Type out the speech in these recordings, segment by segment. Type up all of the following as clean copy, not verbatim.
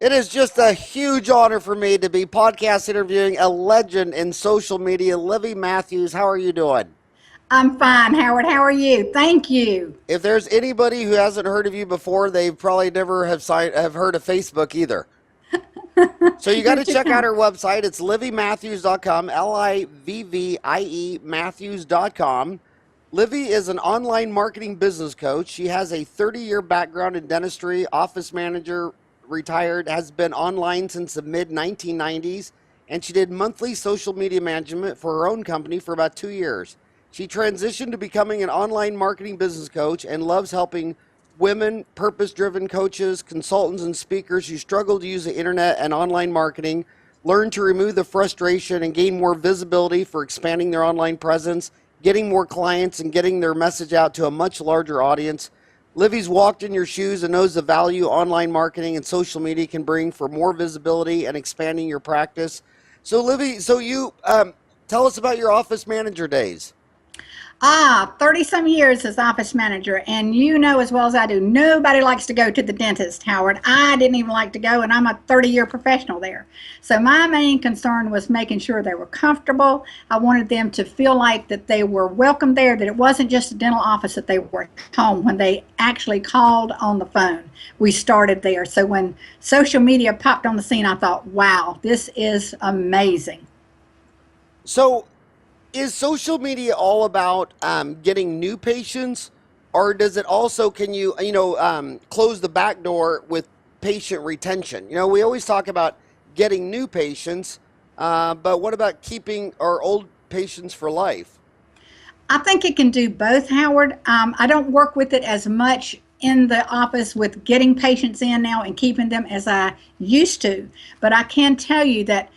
It is just a huge honor for me to be podcast interviewing a legend in social media, Livvie Matthews. How are you doing? I'm fine, Howard. How are you? Thank you. If there's anybody who hasn't heard of you before, they probably never have heard of Facebook either. So you got You're to too check out kind. her website. It's livviematthews.com, Livvie Matthews.com. Livvie is an online marketing business coach. She has a 30-year background in dentistry, office manager, retired, has been online since the mid 1990s, and she did monthly social media management for her own company for about 2 years. She transitioned to becoming an online marketing business coach and loves helping women, purpose driven coaches, consultants, and speakers who struggle to use the internet and online marketing learn to remove the frustration and gain more visibility for expanding their online presence, getting more clients, and getting their message out to a much larger audience. Livvy's walked in your shoes and knows the value online marketing and social media can bring for more visibility and expanding your practice. So, Livvy, you tell us about your office manager days. 30 some years as office manager, and you know as well as I do, nobody likes to go to the dentist, Howard. I didn't even like to go, and I'm a 30-year professional there. So my main concern was making sure they were comfortable. I wanted them to feel like that they were welcome there, that it wasn't just a dental office, that they were at home when they actually called on the phone. We started there. So when social media popped on the scene, I thought, wow, this is amazing. So, is social media all about getting new patients, or does it also can you close the back door with patient retention? We always talk about getting new patients, but what about keeping our old patients for life? I think it can do both, Howard. I don't work with it as much in the office with getting patients in now and keeping them as I used to, but I can tell you that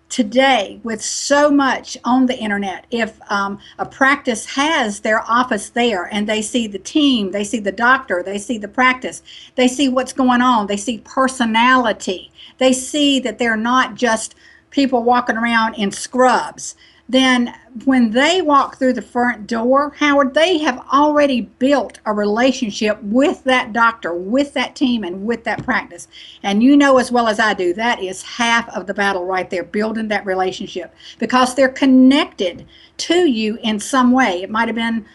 today, with so much on the internet, if a practice has their office there and they see the team, they see the doctor, they see the practice, they see what's going on, they see personality, they see that they're not just people walking around in scrubs, then when they walk through the front door, Howard, they have already built a relationship with that doctor, with that team, and with that practice. And you know as well as I do, that is half of the battle right there, building that relationship, because they're connected to you in some way. It might have been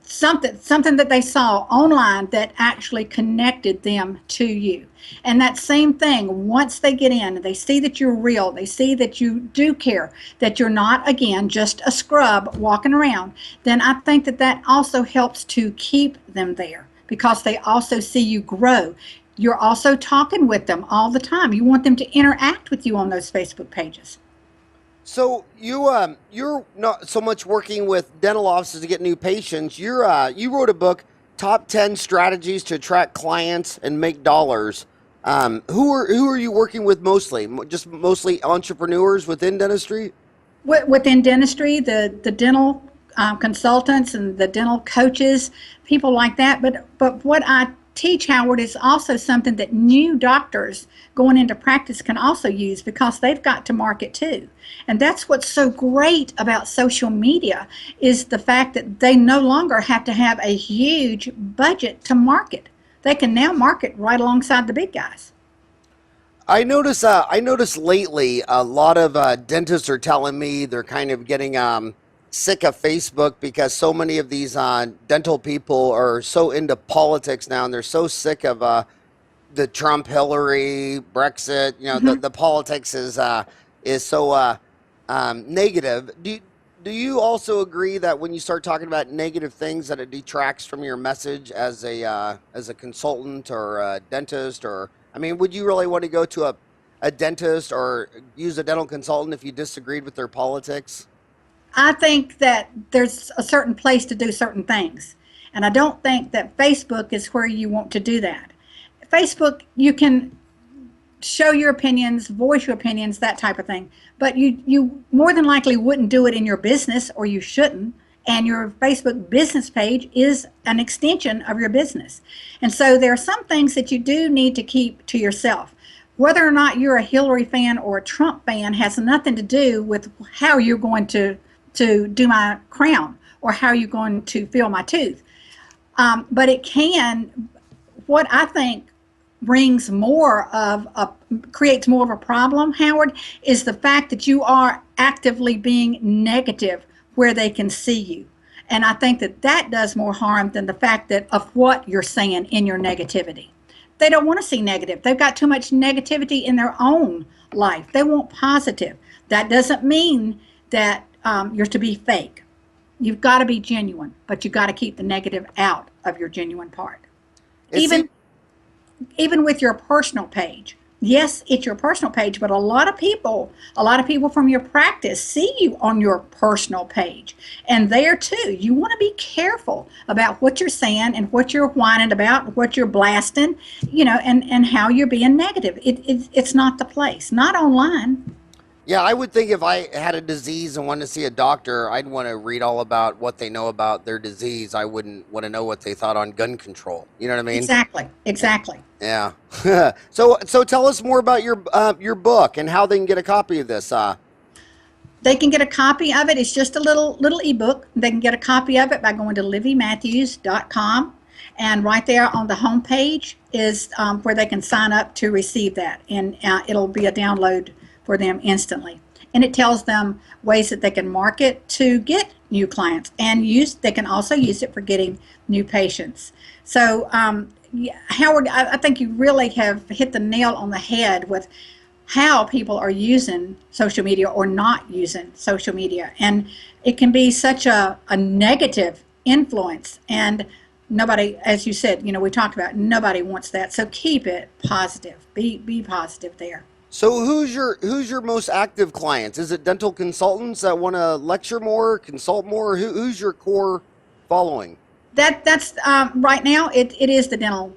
something that they saw online that actually connected them to you. And that same thing, once they get in, they see that you're real, they see that you do care, that you're not, again, just a scrub walking around, then I think that that also helps to keep them there because they also see you grow. You're also talking with them all the time. You want them to interact with you on those Facebook pages. So you're not so much working with dental offices to get new patients. You wrote a book, Top 10 Strategies to Attract Clients and Make Dollars. Who are you working with mostly? Just mostly entrepreneurs within dentistry? Within dentistry, the dental consultants and the dental coaches, people like that. But what I teach, Howard, is also something that new doctors going into practice can also use because they've got to market too. And that's what's so great about social media is the fact that they no longer have to have a huge budget to market. They can now market right alongside the big guys. I notice lately a lot of dentists are telling me they're kind of getting sick of Facebook because so many of these dental people are so into politics now, and they're so sick of the Trump, Hillary, Brexit. The politics is so negative. Do you also agree that when you start talking about negative things, that it detracts from your message as a consultant or a dentist? Or I mean, would you really want to go to a dentist or use a dental consultant if you disagreed with their politics? I think that there's a certain place to do certain things. And I don't think that Facebook is where you want to do that. Facebook, you can show your opinions, voice your opinions, that type of thing. But you more than likely wouldn't do it in your business, or you shouldn't. And your Facebook business page is an extension of your business. And so there are some things that you do need to keep to yourself. Whether or not you're a Hillary fan or a Trump fan has nothing to do with how you're going to do my crown or how you're going to fill my tooth. But it can, what I think brings more of a creates more of a problem, Howard, is the fact that you are actively being negative where they can see you. And I think that that does more harm than the fact that of what you're saying in your negativity. They don't want to see negative. They've got too much negativity in their own life. They want positive. That doesn't mean that you're to be fake. You've got to be genuine, but you've got to keep the negative out of your genuine part. Even even with your personal page. Yes, it's your personal page, but a lot of people from your practice see you on your personal page. And there too, you want to be careful about what you're saying and what you're whining about, what you're blasting, and how you're being negative. It's not the place, not online. Yeah, I would think if I had a disease and wanted to see a doctor, I'd want to read all about what they know about their disease. I wouldn't want to know what they thought on gun control. You know what I mean? Exactly. Yeah. So tell us more about your book and how they can get a copy of this. They can get a copy of it. It's just a little ebook. They can get a copy of it by going to livviematthews.com. And right there on the home page is where they can sign up to receive that. And it'll be a download for them instantly. And it tells them ways that they can market to get new clients, and they can also use it for getting new patients. So Howard, I think you really have hit the nail on the head with how people are using social media or not using social media. And it can be such a negative influence. And nobody, as you said, we talked about, nobody wants that. So keep it positive. Be positive there. So who's your most active clients? Is it dental consultants that want to lecture more, consult more? Who's your core following? That's right now it is the dental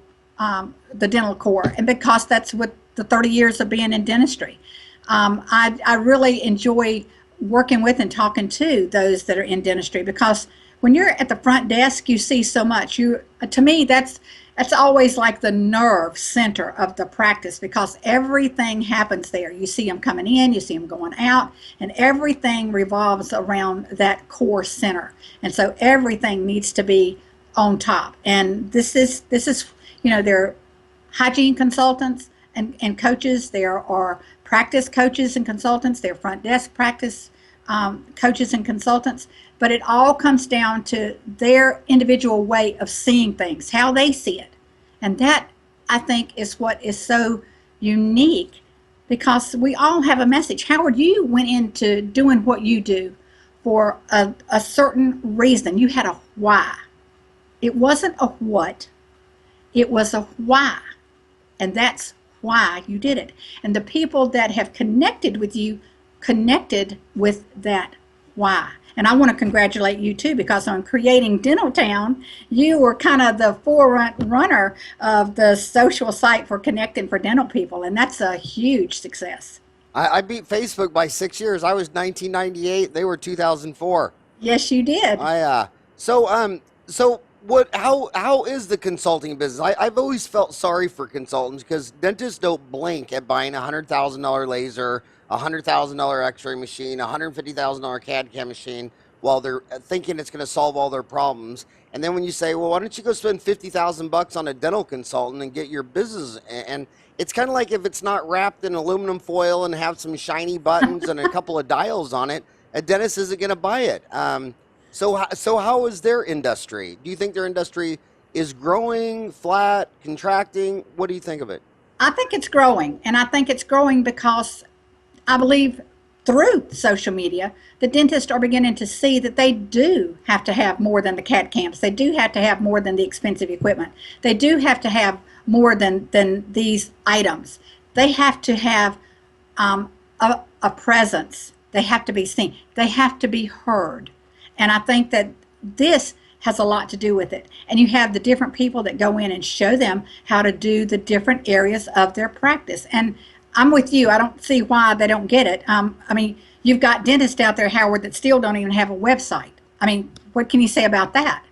core, and because that's what the 30 years of being in dentistry. I really enjoy working with and talking to those that are in dentistry, because when you're at the front desk, you see so much. To me, that's always like the nerve center of the practice, because everything happens there. You see them coming in, you see them going out, and everything revolves around that core center. And so everything needs to be on top. And this is there are hygiene consultants and coaches. There are practice coaches and consultants. There are front desk practice coaches and consultants. But it all comes down to their individual way of seeing things, how they see it. And that, I think, is what is so unique, because we all have a message. Howard, you went into doing what you do for a certain reason. You had a why. It wasn't a what, it was a why. And that's why you did it. And the people that have connected with you connected with that why. And I want to congratulate you too, because on creating Dental Town, you were kind of the forerunner of the social site for connecting for dental people, and that's a huge success. I beat Facebook by 6 years. I was 1998. They were 2004. Yes, you did. So how is the consulting business? I've always felt sorry for consultants, because dentists don't blink at buying a $100,000 laser, a $100,000 x-ray machine, a $150,000 CAD/CAM machine, while they're thinking it's going to solve all their problems. And then when you say, well, why don't you go spend $50,000 on a dental consultant and get your business? And it's kind of like, if it's not wrapped in aluminum foil and have some shiny buttons and a couple of dials on it, a dentist isn't going to buy it. So how is their industry? Do you think their industry is growing, flat, contracting? What do you think of it? I think it's growing, and I think it's growing because I believe through social media, the dentists are beginning to see that they do have to have more than the CAD cams. They do have to have more than the expensive equipment. They do have to have more than these items. They have to have a presence. They have to be seen. They have to be heard. And I think that this has a lot to do with it. And you have the different people that go in and show them how to do the different areas of their practice. And I'm with you. I don't see why they don't get it. You've got dentists out there, Howard, that still don't even have a website. What can you say about that?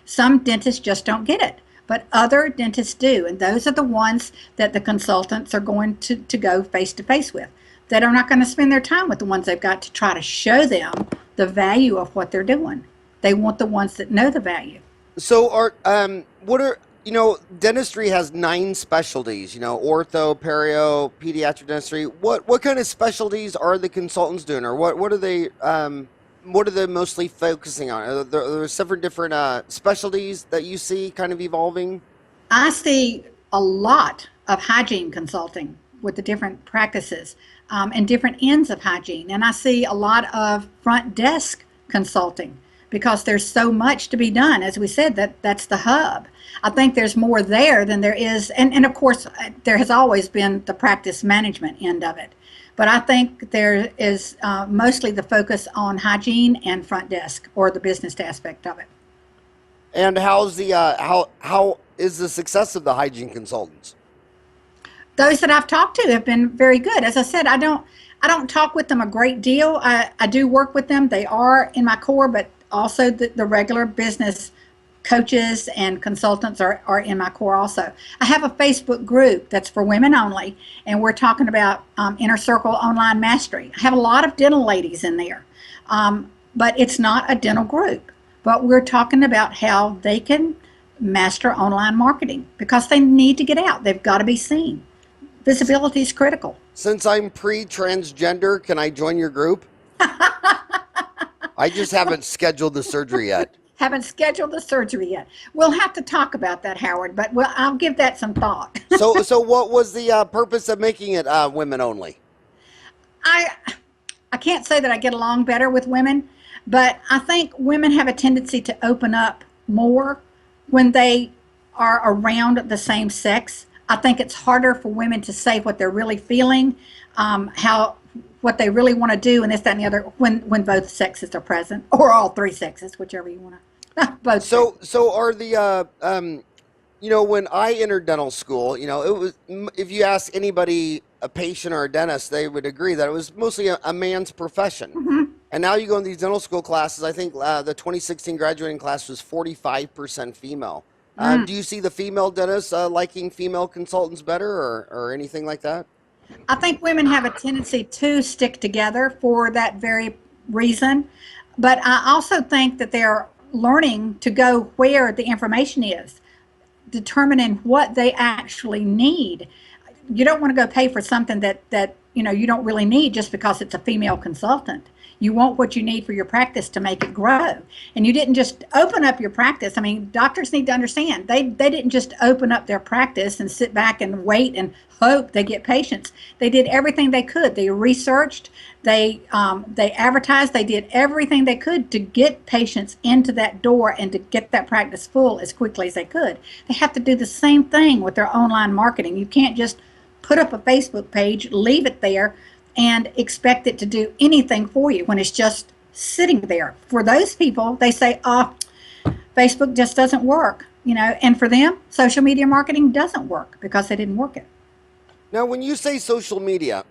Some dentists just don't get it, but other dentists do. And those are the ones that the consultants are going to go face to face with. That are not going to spend their time with the ones they've got to try to show them the value of what they're doing. They want the ones that know the value. So Dentistry has 9 specialties, ortho, perio, pediatric dentistry. What kind of specialties are the consultants doing, or what are they mostly focusing on? Are there several different specialties that you see kind of evolving? I see a lot of hygiene consulting with the different practices and different ends of hygiene. And I see a lot of front desk consulting because there's so much to be done. As we said, that's the hub. I think there's more there than there is. And of course, there has always been the practice management end of it. But I think there is mostly the focus on hygiene and front desk or the business aspect of it. And how is the success of the hygiene consultants? Those that I've talked to have been very good. As I said, I don't talk with them a great deal. I do work with them. They are in my core, but also the regular business coaches and consultants are in my core also. I have a Facebook group that's for women only, and we're talking about Inner Circle Online Mastery. I have a lot of dental ladies in there, but it's not a dental group. But we're talking about how they can master online marketing because they need to get out. They've got to be seen. Visibility is critical. Since I'm pre-transgender, can I join your group? I just haven't scheduled the surgery yet. Haven't scheduled the surgery yet. We'll have to talk about that, Howard, but I'll give that some thought. So what was the purpose of making it women only? I can't say that I get along better with women, but I think women have a tendency to open up more when they are around the same sex. I think it's harder for women to say what they're really feeling, what they really want to do, and this, that, and the other when both sexes are present, or all three sexes, whichever you want to. Both. So are the when I entered dental school, it was, if you ask anybody, a patient or a dentist, they would agree that it was mostly a man's profession. Mm-hmm. And now you go in these dental school classes. I think the 2016 graduating class was 45% female. Do you see the female dentists liking female consultants better, or anything like that? I think women have a tendency to stick together for that very reason. But I also think that they're learning to go where the information is, determining what they actually need. You don't want to go pay for something that you don't really need just because it's a female consultant. You want what you need for your practice to make it grow. And you didn't just open up your practice. I mean, doctors need to understand, they didn't just open up their practice and sit back and wait and hope they get patients. They did everything they could. They researched, they advertised, they did everything they could to get patients into that door and to get that practice full as quickly as they could. They have to do the same thing with their online marketing. You can't just put up a Facebook page, leave it there, and expect it to do anything for you when it's just sitting there. For those people, they say, Facebook just doesn't work, and for them, social media marketing doesn't work because they didn't work it. Now, when you say social media,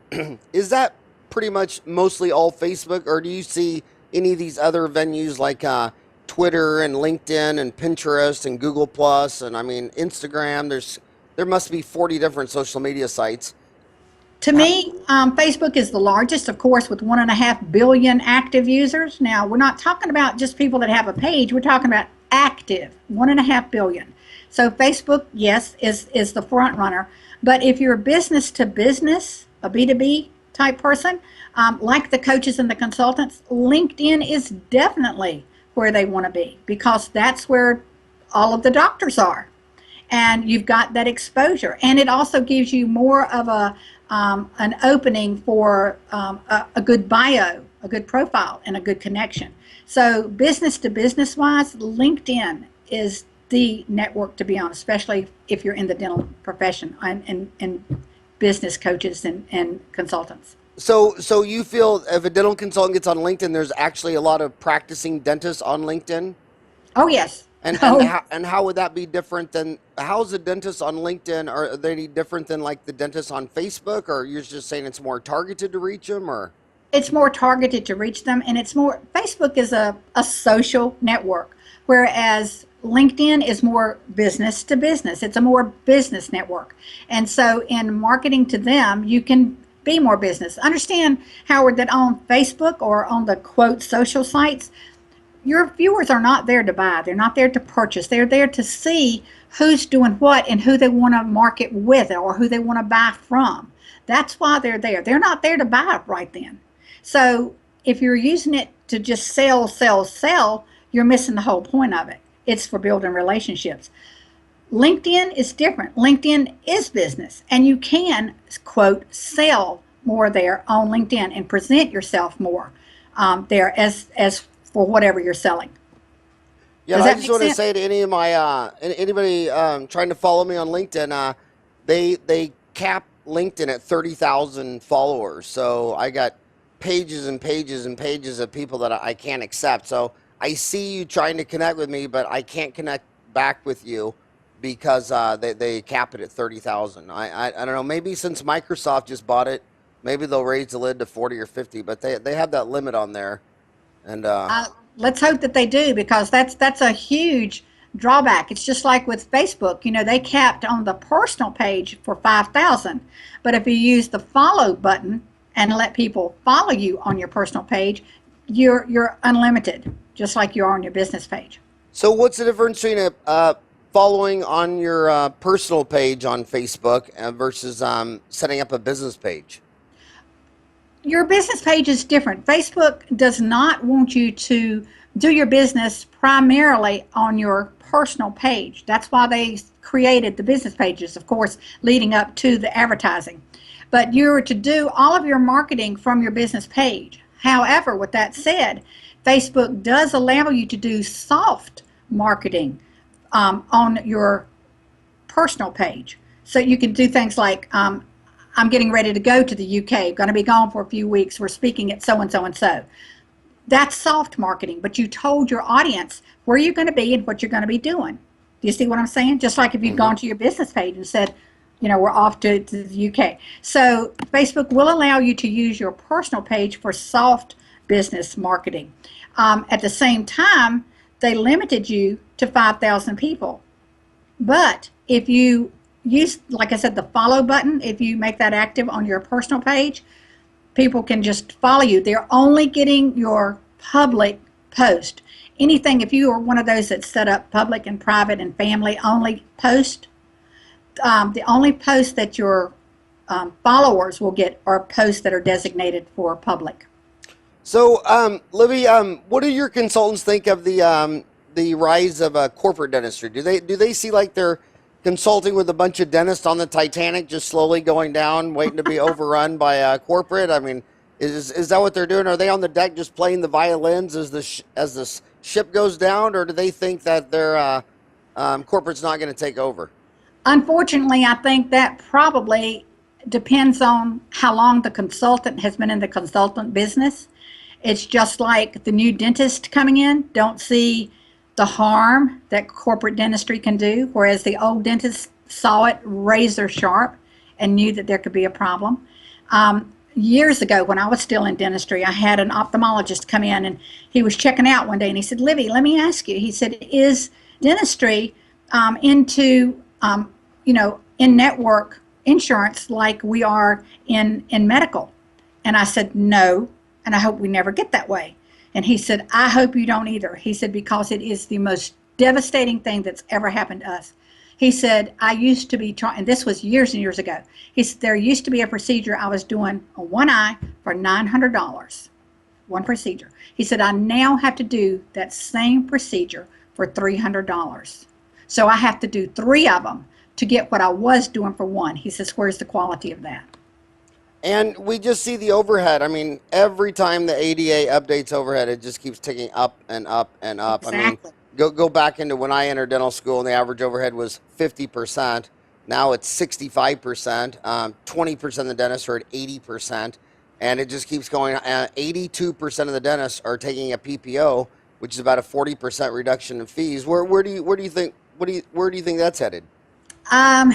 is that pretty much mostly all Facebook, or do you see any of these other venues like Twitter and LinkedIn and Pinterest and Google Plus and Instagram? There must be 40 different social media sites. To me, Facebook is the largest, of course, with 1.5 billion active users. Now, we're not talking about just people that have a page. We're talking about active, 1.5 billion. So Facebook, yes, is the front runner. But if you're business to business, a B2B type person, like the coaches and the consultants, LinkedIn is definitely where they want to be because that's where all of the doctors are. And you've got that exposure. And it also gives you more of an opening for a good bio, a good profile, and a good connection. So business to business wise, LinkedIn is the network to be on, especially if you're in the dental profession and business coaches and consultants. So you feel if a dental consultant gets on LinkedIn, there's actually a lot of practicing dentists on LinkedIn? Oh, yes. And how would that be different than, how's the dentist on LinkedIn? Are they any different than like the dentist on Facebook, or you're just saying it's more targeted to reach them, or? It's more targeted to reach them, and it's more, Facebook is a social network, whereas LinkedIn is more business to business. It's a more business network. And so in marketing to them, you can be more business. Understand, Howard, that on Facebook or on the quote social sites, your viewers are not there to buy. They're not there to purchase. They're there to see who's doing what and who they want to market with or who they want to buy from. That's why they're there. They're not there to buy right then. So if you're using it to just sell, sell, sell, you're missing the whole point of it. It's for building relationships. LinkedIn is different. LinkedIn is business, and you can, quote, sell more there on LinkedIn and present yourself more there as for whatever you're selling. Yeah, Does I that just make want to sense? say to any of my anybody trying to follow me on LinkedIn, they cap LinkedIn at 30,000 followers. So I got pages and pages and pages of people that I can't accept. So I see you trying to connect with me, but I can't connect back with you because they cap it at 30,000. I don't know. Maybe since Microsoft just bought it, maybe they'll raise the lid to 40 or 50. But they have that limit on there, and Let's hope that they do, because that's a huge drawback. It's just like with Facebook. They capped on the personal page for 5,000, but if you use the follow button and let people follow you on your personal page, you're unlimited, just like you are on your business page. So, what's the difference between following on your personal page on Facebook versus setting up a business page? Your business page is different. Facebook does not want you to do your business primarily on your personal page. That's why they created the business pages, of course, leading up to the advertising. But you're to do all of your marketing from your business page. However, with that said, Facebook does allow you to do soft marketing on your personal page. So you can do things like, I'm getting ready to go to the UK, going to be gone for a few weeks. We're speaking at so and so and so. That's soft marketing, but you told your audience where you're going to be and what you're going to be doing. Do you see what I'm saying? Just like if you'd gone to your business page and said, we're off to the UK. So Facebook will allow you to use your personal page for soft business marketing. At the same time, they limited you to 5,000 people. But if you use, like I said, the follow button, if you make that active on your personal page, people can just follow you. They're only getting your public post. Anything, if you are one of those that set up public and private and family only post, the only posts that your followers will get are posts that are designated for public. So, Livvie, what do your consultants think of the rise of corporate dentistry? Do they see like they're consulting with a bunch of dentists on the Titanic, just slowly going down, waiting to be overrun by corporate? I mean, is that what they're doing? Are they on the deck just playing the violins as the ship goes down, or do they think that their corporate's not going to take over? Unfortunately, I think that probably depends on how long the consultant has been in the consultant business. It's just like the new dentist coming in, don't see the harm that corporate dentistry can do, whereas the old dentists saw it razor sharp and knew that there could be a problem. Years ago, when I was still in dentistry, I had an ophthalmologist come in, and he was checking out one day, and he said, "Livvie, let me ask you," he said, "is dentistry into in-network insurance like we are in medical?" And I said, "No, and I hope we never get that way." And he said, "I hope you don't either." He said, "because it is the most devastating thing that's ever happened to us." He said, "I used to be trying," and this was years and years ago. He said, "There used to be a procedure I was doing on one eye for $900, one procedure." He said, "I now have to do that same procedure for $300. So I have to do three of them to get what I was doing for one." He says, "Where's the quality of that?" And we just see the overhead. I mean, every time the ADA updates overhead, it just keeps ticking up and up and up. Exactly. I mean, go back into when I entered dental school, and the average overhead was 50%. Now it's 65%. 20% of the dentists are at 80%, and it just keeps going. 82% of the dentists are taking a PPO, which is about a 40% reduction in fees. Where do you think that's headed? Um,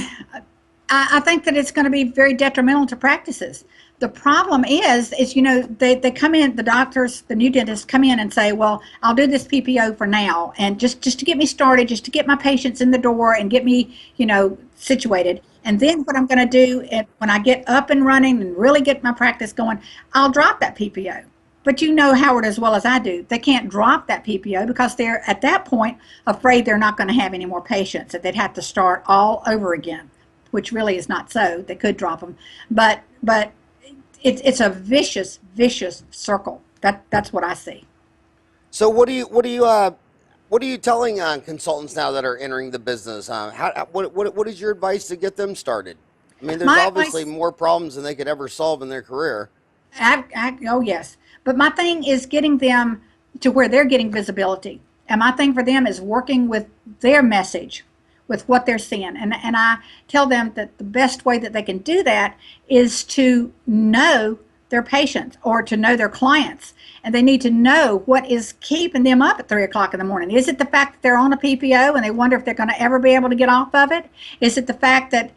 I think that it's going to be very detrimental to practices. The problem is they come in, the doctors, the new dentists come in and say, "Well, I'll do this PPO for now, and just to get me started, just to get my patients in the door and get me, situated. And then what I'm going to do, when I get up and running and really get my practice going, I'll drop that PPO." But you know, Howard, as well as I do, they can't drop that PPO because they're at that point afraid they're not going to have any more patients, that they'd have to start all over again, which really is not so. They could drop them, but it's a vicious circle. That's what I see. So what are you telling consultants now that are entering the business? What is your advice to get them started? I mean, there's My obviously advice, more problems than they could ever solve in their career. oh yes, but my thing is getting them to where they're getting visibility, and my thing for them is working with their message, with what they're seeing, and I tell them that the best way that they can do that is to know their patients or to know their clients, and they need to know what is keeping them up at 3 o'clock in the morning. Is it the fact that they're on a PPO and they wonder if they're going to ever be able to get off of it? Is it the fact that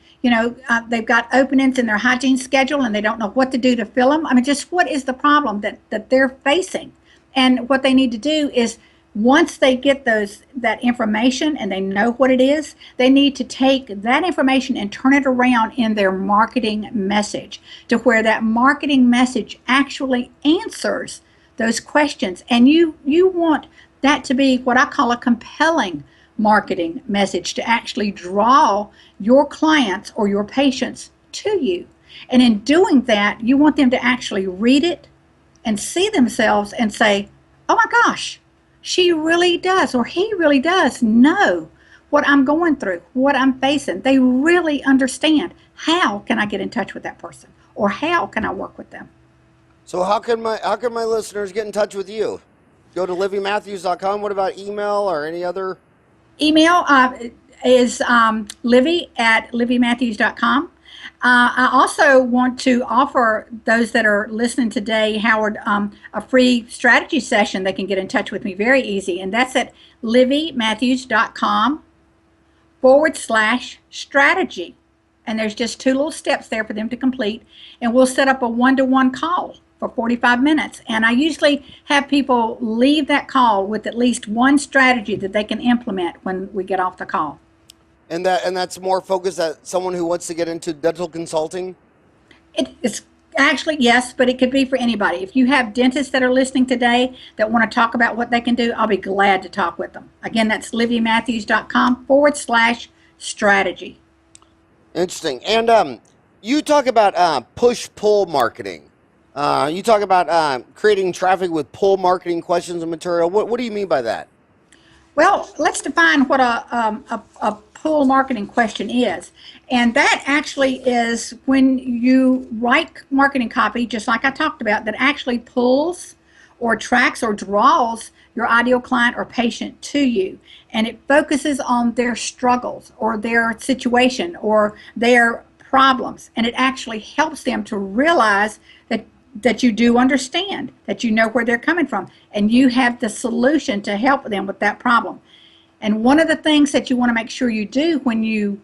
they've got openings in their hygiene schedule and they don't know what to do to fill them? I mean, just what is the problem that they're facing? And what they need to do is, once they get that information and they know what it is, they need to take that information and turn it around in their marketing message to where that marketing message actually answers those questions. And you want that to be what I call a compelling marketing message, to actually draw your clients or your patients to you. And in doing that, you want them to actually read it and see themselves and say, oh my gosh, she really does, or he really does know what I'm going through, what I'm facing. They really understand. How can I get in touch with that person, or how can I work with them? So how can my listeners get in touch with you? Go to livvymatthews.com. What about email or any other? Email is Livvie at livvymatthews.com. I also want to offer those that are listening today, Howard, a free strategy session. They can get in touch with me very easy, and that's at livvymatthews.com/strategy. And there's just 2 little steps there for them to complete, and we'll set up a one-to-one call for 45 minutes. And I usually have people leave that call with at least one strategy that they can implement when we get off the call. And that's more focused at someone who wants to get into dental consulting. It's actually, yes, but it could be for anybody. If you have dentists that are listening today that want to talk about what they can do, I'll be glad to talk with them. Again, that's livvymatthews.com/strategy. Interesting. And you talk about push-pull marketing. You talk about creating traffic with pull marketing questions and material. What do you mean by that? Well, let's define what a pull marketing question is. And that actually is when you write marketing copy, just like I talked about, that actually pulls or attracts or draws your ideal client or patient to you. And it focuses on their struggles or their situation or their problems. And it actually helps them to realize that you do understand, that you know where they're coming from, and you have the solution to help them with that problem. And one of the things that you want to make sure you do when you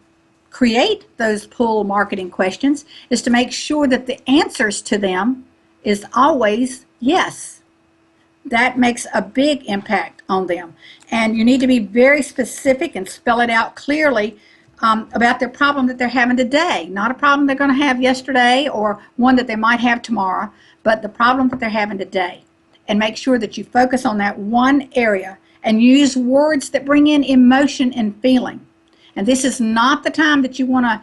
create those pull marketing questions is to make sure that the answers to them is always yes. That makes a big impact on them. And you need to be very specific and spell it out clearly about their problem that they're having today. Not a problem they're going to have yesterday or one that they might have tomorrow, but the problem that they're having today. And make sure that you focus on that one area and use words that bring in emotion and feeling. And this is not the time that you want to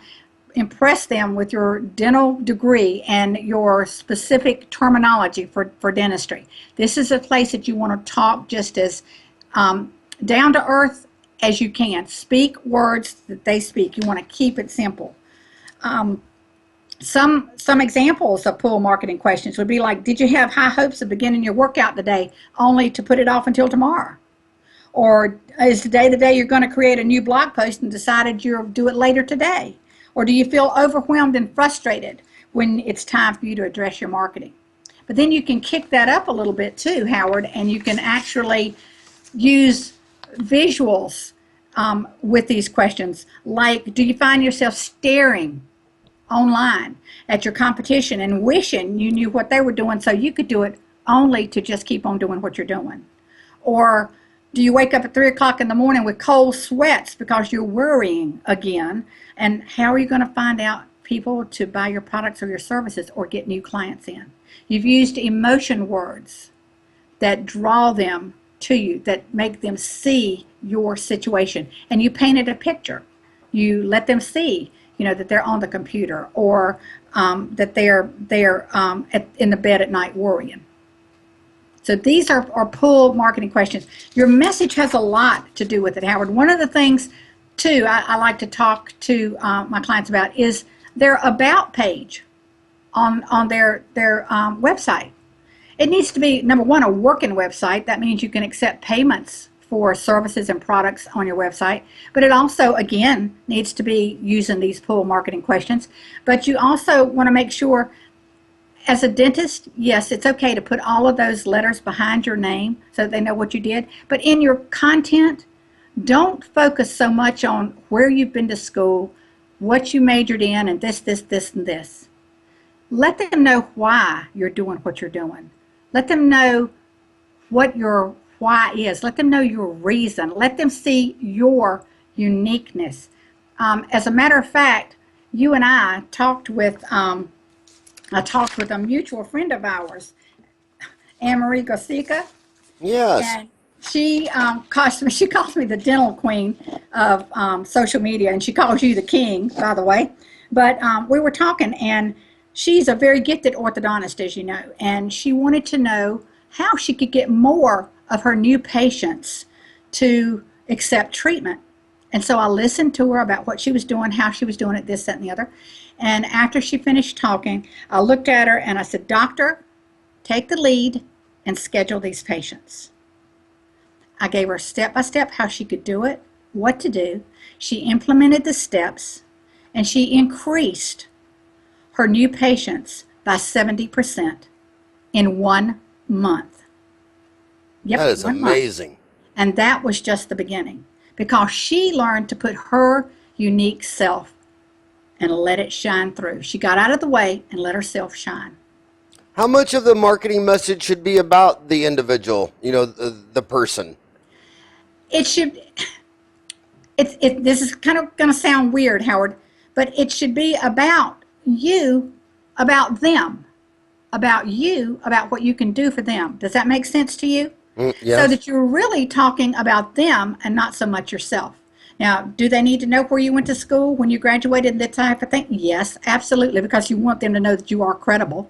impress them with your dental degree and your specific terminology for dentistry. This is a place that you want to talk just as down to earth as you can. Speak words that they speak. You want to keep it simple. Some examples of pull marketing questions would be like, did you have high hopes of beginning your workout today only to put it off until tomorrow? Or is today the day you're going to create a new blog post and decided you'll do it later today? Or do you feel overwhelmed and frustrated when it's time for you to address your marketing? But then you can kick that up a little bit too, Howard, and you can actually use visuals with these questions. Like, do you find yourself staring online at your competition and wishing you knew what they were doing so you could do it, only to just keep on doing what you're doing? Or do you wake up at 3 o'clock in the morning with cold sweats because you're worrying again? And how are you going to find out people to buy your products or your services or get new clients in? You've used emotion words that draw them to you, that make them see your situation. And you painted a picture. You let them see, that they're on the computer, or that they're in the bed at night worrying. So these are pull marketing questions. Your message has a lot to do with it, Howard. One of the things, too, I like to talk to my clients about is their about page on their website. It needs to be, number one, a working website. That means you can accept payments for services and products on your website. But it also, again, needs to be using these pull marketing questions. But you also want to make sure, as a dentist, yes, it's okay to put all of those letters behind your name so that they know what you did. But in your content, don't focus so much on where you've been to school, what you majored in, and this, and this. Let them know why you're doing what you're doing. Let them know what your why is. Let them know your reason. Let them see your uniqueness. As a matter of fact, you and I talked with a mutual friend of ours, Anne-Marie Garcia. Yes. And she calls me the dental queen of social media, and she calls you the king, by the way. But we were talking, and she's a very gifted orthodontist, as you know, and she wanted to know how she could get more of her new patients to accept treatment. And so I listened to her about what she was doing, how she was doing it, this, that, and the other. And after she finished talking, I looked at her and I said, "Doctor, take the lead and schedule these patients." I gave her step by step how she could do it, what to do. She implemented the steps, and she increased her new patients by 70% in 1 month. Yep, That is 1 month. amazing. And that was just the beginning, because she learned to put her unique self and let it shine through. She got out of the way and let herself shine. How much of the marketing message should be about the individual, the person? It should, this is kind of going to sound weird, Howard, but it should be about you, about them, about you, about what you can do for them. Does that make sense to you? Yes. So that you're really talking about them and not so much yourself. Now, do they need to know where you went to school, when you graduated, and that type of thing? Yes, absolutely, because you want them to know that you are credible.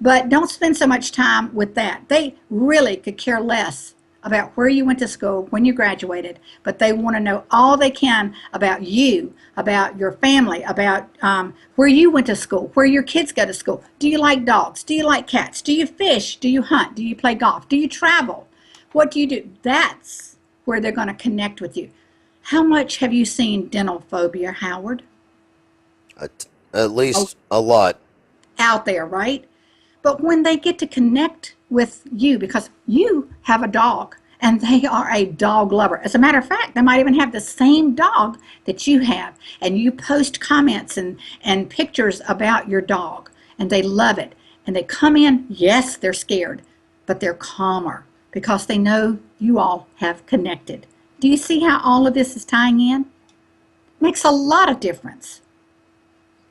But don't spend so much time with that. They really could care less about where you went to school, when you graduated, but they want to know all they can about you, about your family, about where you went to school, where your kids go to school. Do you like dogs? Do you like cats? Do you fish? Do you hunt? Do you play golf? Do you travel? What do you do? That's where they're going to connect with you. How much have you seen dental phobia, Howard? At least a lot. Out there, right? But when they get to connect with you, because you have a dog and they are a dog lover. As a matter of fact, they might even have the same dog that you have, and you post comments and pictures about your dog, and they love it. And they come in, yes, they're scared, but they're calmer because they know you all have connected. Do you see how all of this is tying in? Makes a lot of difference.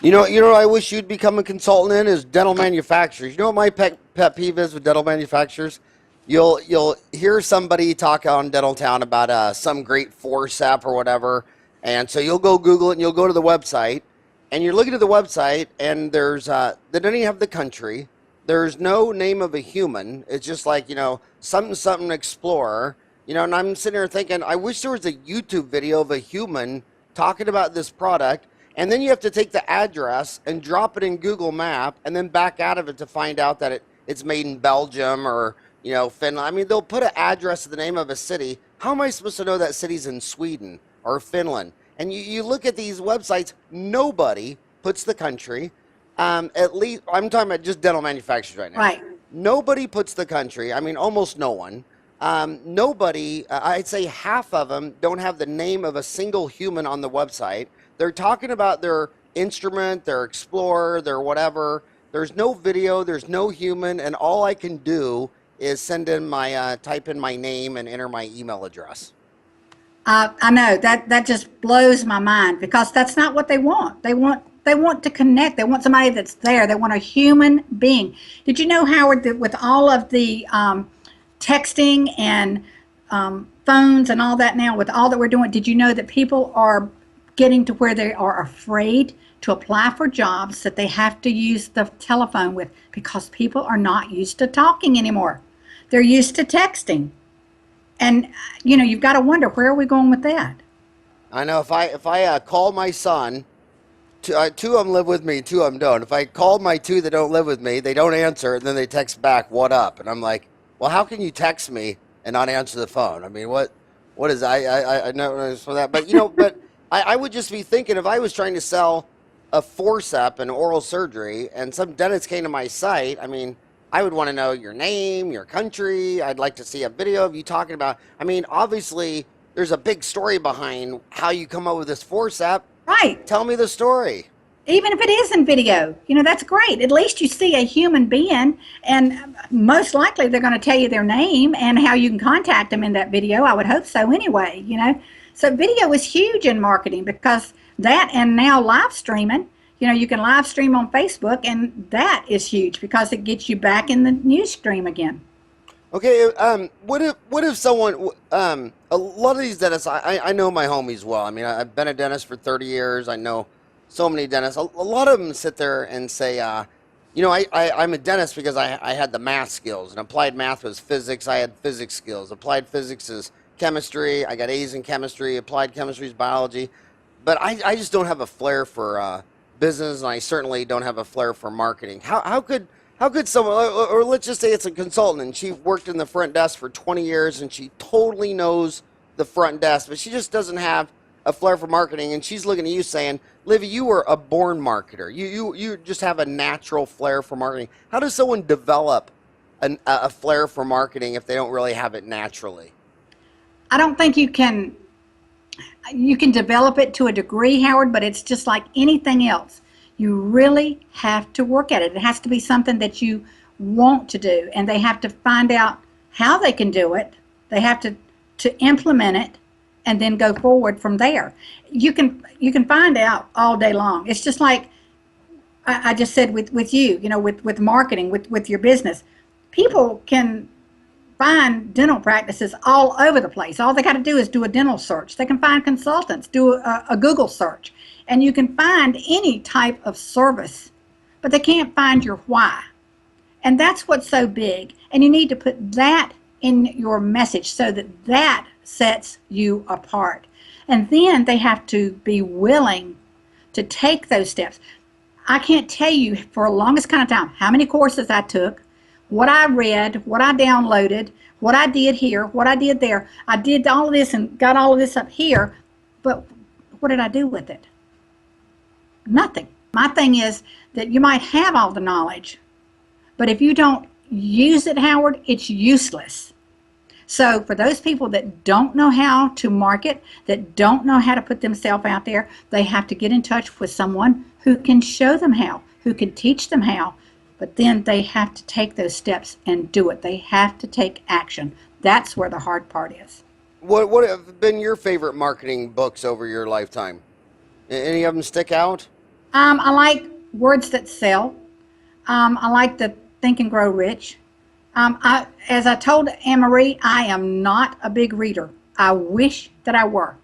You know what I wish you'd become a consultant in is dental manufacturers. You know what my pet peeve is with dental manufacturers? You'll hear somebody talk on Dental Town about some great forcep or whatever, and so you'll go Google it and you'll go to the website, and you're looking at the website, and there's they don't even have the country. There's no name of a human. It's just like, something explorer, and I'm sitting there thinking, I wish there was a YouTube video of a human talking about this product. And then you have to take the address and drop it in Google Map and then back out of it to find out that it's made in Belgium or, Finland. I mean, they'll put an address to the name of a city. How am I supposed to know that city's in Sweden or Finland? And you look at these websites, nobody puts the country. At least, I'm talking about just dental manufacturers right now. Right. Nobody puts the country. I mean, almost no one. Nobody, I'd say half of them don't have the name of a single human on the website. They're talking about their instrument, their explorer, their whatever. There's no video, there's no human, and all I can do is type in my name and enter my email address. I know that just blows my mind, because that's not what they want. They want to connect. They want somebody that's there. They want a human being. Did you know, Howard, that with all of the texting and phones and all that now, with all that we're doing, did you know that people are getting to where they are afraid to apply for jobs that they have to use the telephone with, because people are not used to talking anymore. They're used to texting. And, you've got to wonder, where are we going with that? I know if I call my son, two of them live with me, two of them don't. If I call my two that don't live with me, they don't answer, and then they text back, "What up?" And I'm like, "Well, how can you text me and not answer the phone? I mean, what is I know for that, but but I would just be thinking, if I was trying to sell a forceps and oral surgery, and some dentist came to my site, I mean, I would want to know your name, your country. I'd like to see a video of you talking about. I mean, obviously, there's a big story behind how you come up with this forceps. Right. Tell me the story. Even if it is in video, that's great. At least you see a human being, and most likely they're going to tell you their name and how you can contact them in that video. I would hope so anyway. So video is huge in marketing, because that, and now live streaming, you can live stream on Facebook, and that is huge because it gets you back in the news stream again. Okay, what if someone, a lot of these dentists, I know my homies well. I mean, I've been a dentist for 30 years. I know so many dentists. A lot of them sit there and say, I'm a dentist because I had the math skills, and applied math was physics. I had physics skills. Applied physics is chemistry. I got A's in chemistry. Applied chemistry is biology. But I just don't have a flair for business, and I certainly don't have a flair for marketing. How could someone, or let's just say it's a consultant, and she worked in the front desk for 20 years, and she totally knows the front desk, but she just doesn't have a flair for marketing, and she's looking at you saying, "Livvie, you were a born marketer. You just have a natural flair for marketing." How does someone develop a flair for marketing if they don't really have it naturally? I don't think you can develop it to a degree, Howard, but it's just like anything else. You really have to work at it. It has to be something that you want to do, and they have to find out how they can do it. They have to implement it, and then go forward from there. You can find out all day long. It's just like I just said with you, with marketing, with your business. People can find dental practices all over the place. All they got to do is do a dental search. They can find consultants, do a Google search, and you can find any type of service, but they can't find your why. And that's what's so big. And you need to put that in your message so that sets you apart. And then they have to be willing to take those steps. I can't tell you for the longest kind of time how many courses I took, what I read, what I downloaded, what I did here, what I did there. I did all of this and got all of this up here, but what did I do with it? Nothing. My thing is that you might have all the knowledge, but if you don't use it, Howard, it's useless. So for those people that don't know how to market, that don't know how to put themselves out there, they have to get in touch with someone who can show them how, who can teach them how. But then they have to take those steps and do it. They have to take action. That's where the hard part is. What have been your favorite marketing books over your lifetime? Any of them stick out? I like Words That Sell. I like the Think and Grow Rich. As I told Anne-Marie, I am not a big reader. I wish that I were.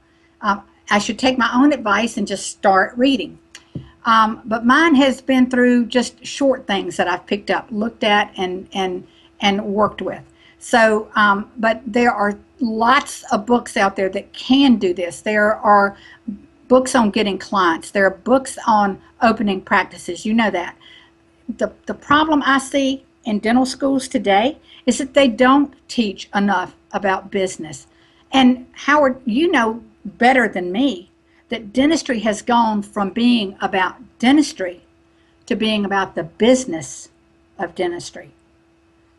I should take my own advice and just start reading. But mine has been through just short things that I've picked up, looked at, and worked with. So, but there are lots of books out there that can do this. There are books on getting clients. There are books on opening practices. You know that. The problem I see in dental schools today is that they don't teach enough about business. And Howard, you know better than me that dentistry has gone from being about dentistry to being about the business of dentistry.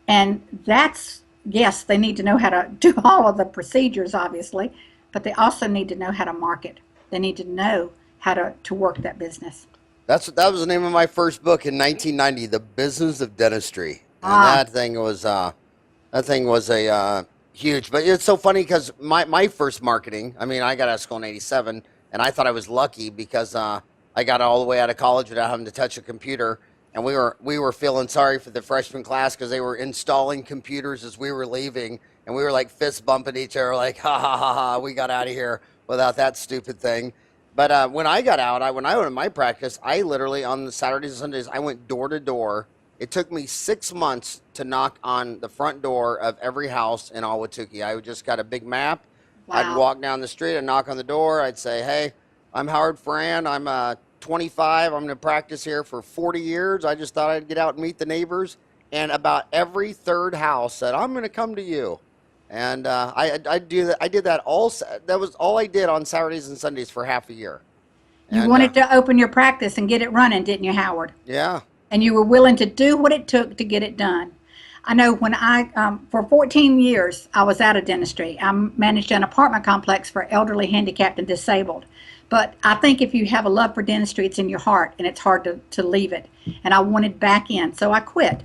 And that's, yes, they need to know how to do all of the procedures, obviously, but they also need to know how to market. They need to know how to work that business. That was the name of my first book in 1990, The Business of Dentistry. And that thing was a huge, but it's so funny because my first marketing, I mean, I got out of school in 87, and I thought I was lucky because I got all the way out of college without having to touch a computer. and we were feeling sorry for the freshman class because they were installing computers as we were leaving, and we were like fist bumping each other, like ha ha ha ha, we got out of here without that stupid thing. But when I got out, when I went to my practice, I literally on the Saturdays and Sundays I went door to door. It took me 6 months to knock on the front door of every house in Ahwatukee. I just got a big map. I'd Wow. walk down the street and knock on the door. I'd say, "Hey, I'm Howard Farran. I'm 25. I'm going to practice here for 40 years. I just thought I'd get out and meet the neighbors." And about every third house said, "I'm going to come to you." And I do that. I did that all. That was all I did on Saturdays and Sundays for half a year. You And wanted to open your practice and get it running, didn't you, Howard? yeah, And you were willing to do what it took to get it done. I know when for 14 years, I was out of dentistry. I managed an apartment complex for elderly, handicapped, and disabled. But I think if you have a love for dentistry, it's in your heart, and it's hard to leave it. And I wanted back in, so I quit.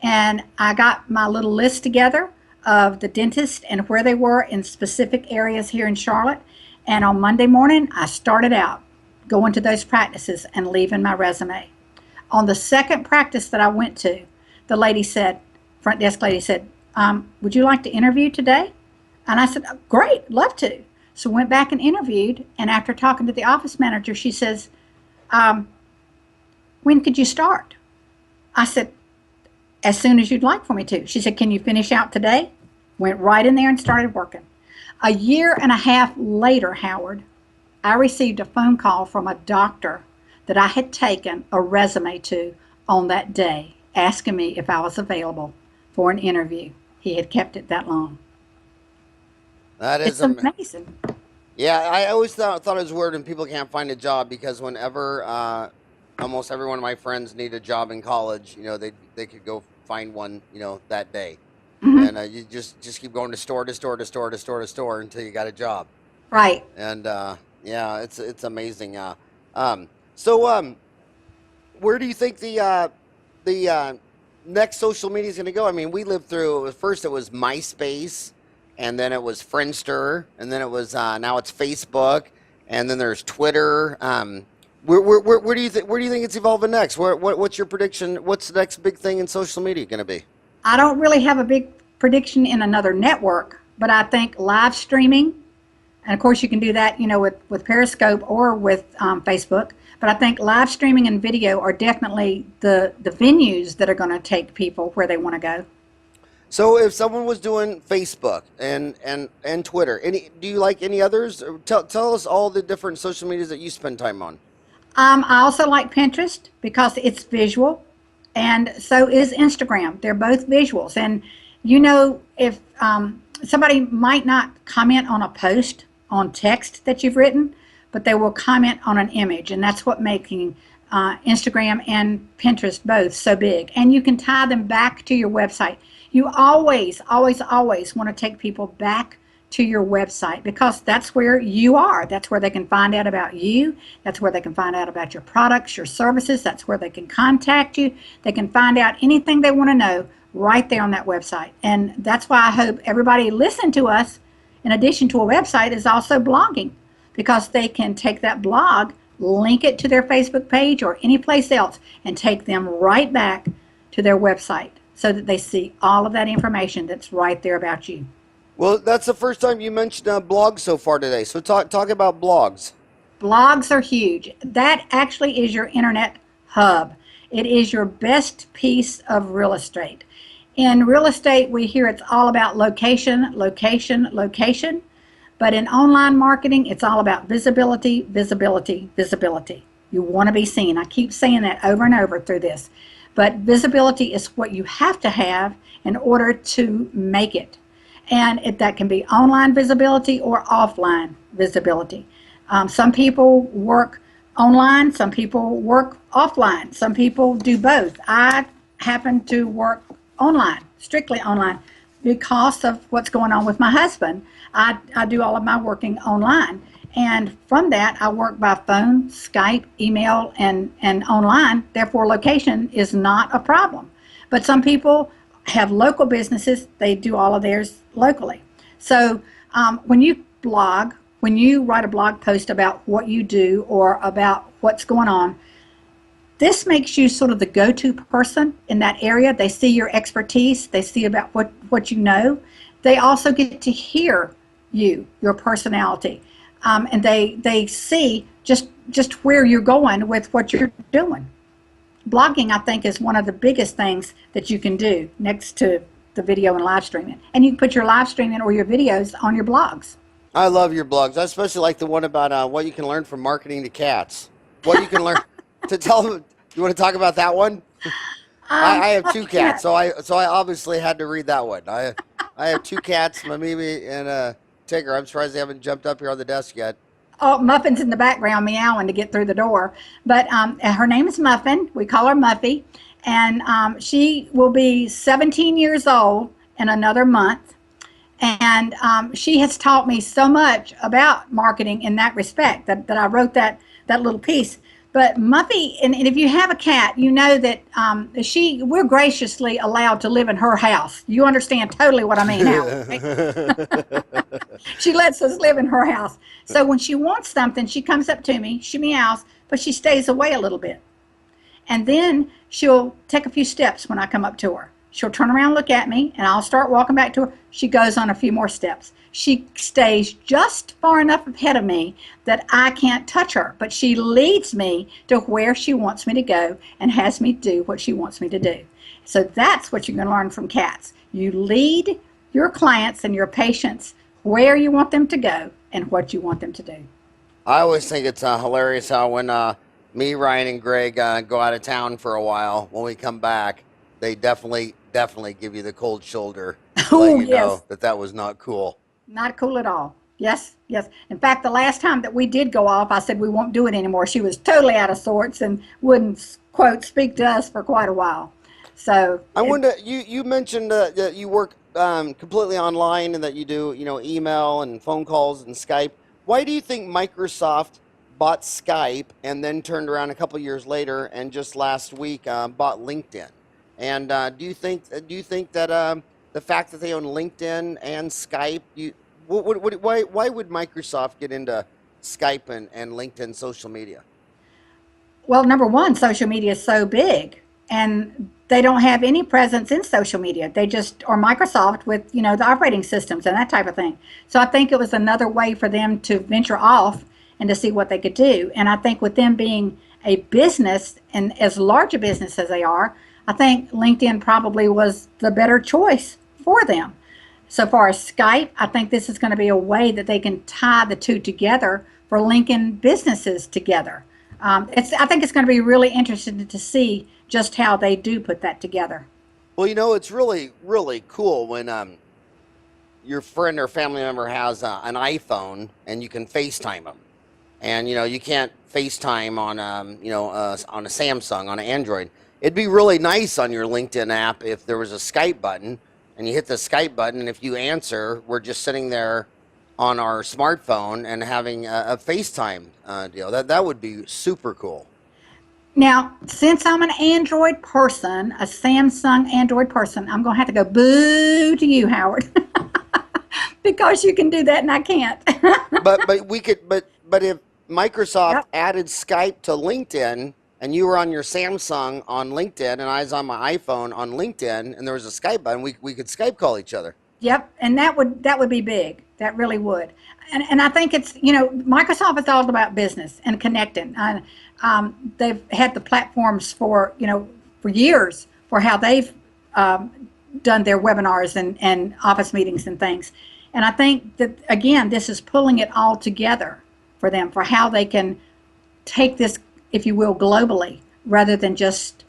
And I got my little list together of the dentists and where they were in specific areas here in Charlotte. And on Monday morning, I started out going to those practices and leaving my resume. On the second practice that I went to, the lady said, front desk lady said, would you like to interview today? And I said, "Oh, great, love to." So went back and interviewed, and after talking to the office manager, she says, when could you start? I said, as soon as you'd like for me to. She said, can you finish out today? Went right in there and started working. A year and a half later, Howard, I received a phone call from a doctor that I had taken a resume to on that day, asking me if I was available for an interview. He had kept it that long. that It's is amazing. yeah. I always thought it was weird when people can't find a job because whenever almost every one of my friends need a job in college, they could go find one, that day. Hmm. And you just keep going to store to store to store to store to store until you got a job. Right. And yeah, it's amazing. Um, so where do you think the next social media is going to go? I mean, we lived through first it was MySpace, and then it was Friendster, and then it was now it's Facebook, and then there's Twitter. Where do you think it's evolving next? What's your prediction? What's the next big thing in social media going to be? I don't really have a big prediction in another network, but I think live streaming, and of course you can do that, with Periscope or with Facebook. But I think live streaming and video are definitely the venues that are going to take people where they want to go. So if someone was doing Facebook and Twitter, do you like any others? Tell us all the different social medias that you spend time on. I also like Pinterest because it's visual, and so is Instagram. They're both visuals. And if somebody might not comment on a post on text that you've written, but they will comment on an image, and that's what making Instagram and Pinterest both so big. And you can tie them back to your website. You always, always, always want to take people back to your website because that's where you are. That's where they can find out about you. That's where they can find out about your products, your services. That's where they can contact you. They can find out anything they want to know right there on that website. And that's why I hope everybody listening to us, in addition to a website, is also blogging, because they can take that blog, link it to their Facebook page or any place else, and take them right back to their website so that they see all of that information that's right there about you. Well, that's the first time you mentioned blogs so far today. So talk about blogs. Blogs are huge. That actually is your internet hub. It is your best piece of real estate. In real estate, we hear it's all about location, location, location. But in online marketing, it's all about visibility, visibility, visibility. You want to be seen. I keep saying that over and over through this. But visibility is what you have to have in order to make it. And that can be online visibility or offline visibility. Some people work online, some people work offline, some people do both. I happen to work online, strictly online, because of what's going on with my husband. I do all of my working online. And from that, I work by phone, Skype, email, and online. Therefore, location is not a problem. But some people have local businesses. They do all of theirs locally. So when you blog, when you write a blog post about what you do or about what's going on, this makes you sort of the go-to person in that area. They see your expertise. They see about what you know. They also get to hear your personality, and they see just where you're going with what you're doing. Blogging, I think, is one of the biggest things that you can do next to the video and live streaming. And you can put your live streaming or your videos on your blogs. I love your blogs. I especially like the one about what you can learn from marketing to cats. What you can learn to tell them. You want to talk about that one? I have two cats, so I obviously had to read that one. I have two cats, my Mimi and Tigger. I'm surprised they haven't jumped up here on the desk yet. Oh, Muffin's in the background meowing to get through the door. But her name is Muffin. We call her Muffy. And she will be 17 years old in another month. And she has taught me so much about marketing in that respect that I wrote that little piece. But Muffy, and if you have a cat, you know that we're graciously allowed to live in her house. You understand totally what I mean now. Right? She lets us live in her house. So when she wants something, she comes up to me, she meows, but she stays away a little bit. And then she'll take a few steps when I come up to her. She'll turn around, look at me, and I'll start walking back to her. She goes on a few more steps. She stays just far enough ahead of me that I can't touch her, but she leads me to where she wants me to go and has me do what she wants me to do. So that's what you're going to learn from cats. You lead your clients and your patients where you want them to go and what you want them to do. I always think it's hilarious how when me, Ryan, and Greg go out of town for a while, when we come back, they definitely give you the cold shoulder to let you know that was not cool. Not cool at all. Yes, yes. In fact, the last time that we did go off, I said we won't do it anymore. She was totally out of sorts and wouldn't, quote, speak to us for quite a while. So I wonder, you mentioned that you work completely online and that you do, email and phone calls and Skype. Why do you think Microsoft bought Skype and then turned around a couple years later and just last week bought LinkedIn? And do you think that the fact that they own LinkedIn and Skype, why would Microsoft get into Skype and LinkedIn social media? Well, number one, social media is so big, and they don't have any presence in social media. They just are Microsoft with, the operating systems and that type of thing. So I think it was another way for them to venture off and to see what they could do. And I think with them being a business and as large a business as they are, I think LinkedIn probably was the better choice for them. So far as Skype, I think this is going to be a way that they can tie the two together for linking businesses together. I think it's going to be really interesting to see just how they do put that together. Well, it's really, really cool when your friend or family member has an iPhone and you can FaceTime them. And, you can't FaceTime on, on a Samsung, on an Android. It'd be really nice on your LinkedIn app if there was a Skype button and you hit the Skype button, and if you answer, we're just sitting there on our smartphone and having a FaceTime deal. That would be super cool. Now, since I'm an Android person, a Samsung Android person, I'm going to have to go boo to you, Howard, because you can do that and I can't. but we could. But if Microsoft added Skype to LinkedIn, and you were on your Samsung on LinkedIn, and I was on my iPhone on LinkedIn, and there was a Skype button, we could Skype call each other. Yep, and that would be big. That really would. And I think it's, Microsoft is all about business and connecting. They've had the platforms for years for how they've done their webinars and office meetings and things. And I think that, again, this is pulling it all together for them, for how they can take this, if you will, globally, rather than just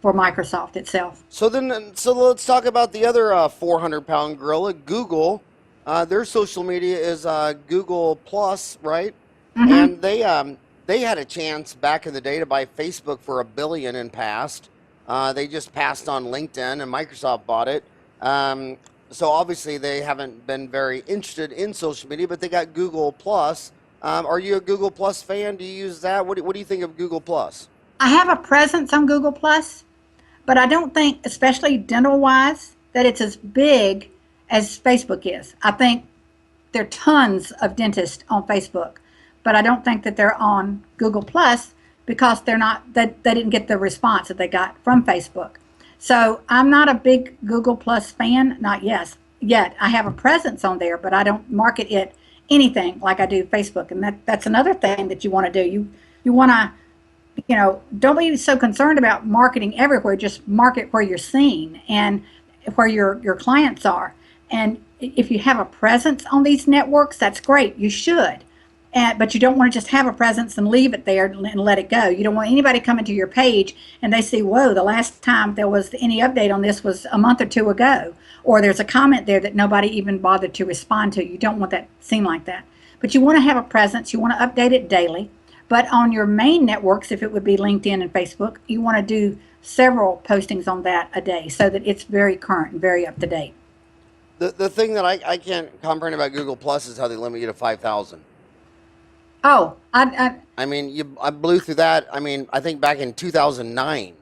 for Microsoft itself. So let's talk about the other 400-pound gorilla, Google. Their social media is Google Plus, right? Mm-hmm. And they had a chance back in the day to buy Facebook for $1 billion and passed. They just passed on LinkedIn, and Microsoft bought it. So obviously they haven't been very interested in social media, but they got Google Plus. Are you a Google Plus fan? Do you use that? What do you think of Google Plus? I have a presence on Google Plus, but I don't think, especially dental-wise, that it's as big as Facebook is. I think there are tons of dentists on Facebook, but I don't think that they're on Google Plus because they didn't get the response that they got from Facebook. So I'm not a big Google Plus fan, not yet. I have a presence on there, but I don't market it anything like I do Facebook. And that's another thing that you want to do. You want to, don't be so concerned about marketing everywhere. Just market where you're seen and where your clients are. And if you have a presence on these networks, that's great. You should. But you don't want to just have a presence and leave it there and let it go. You don't want anybody coming to your page and they see, whoa, the last time there was any update on this was a month or two ago. Or there's a comment there that nobody even bothered to respond to. You don't want that seen like that. But you want to have a presence. You want to update it daily. But on your main networks, if it would be LinkedIn and Facebook, you want to do several postings on that a day so that it's very current and very up to date. The thing that I can't comprehend about Google Plus is how they limit you to 5,000. Oh, I mean, I blew through that. I mean, I think back in 2009.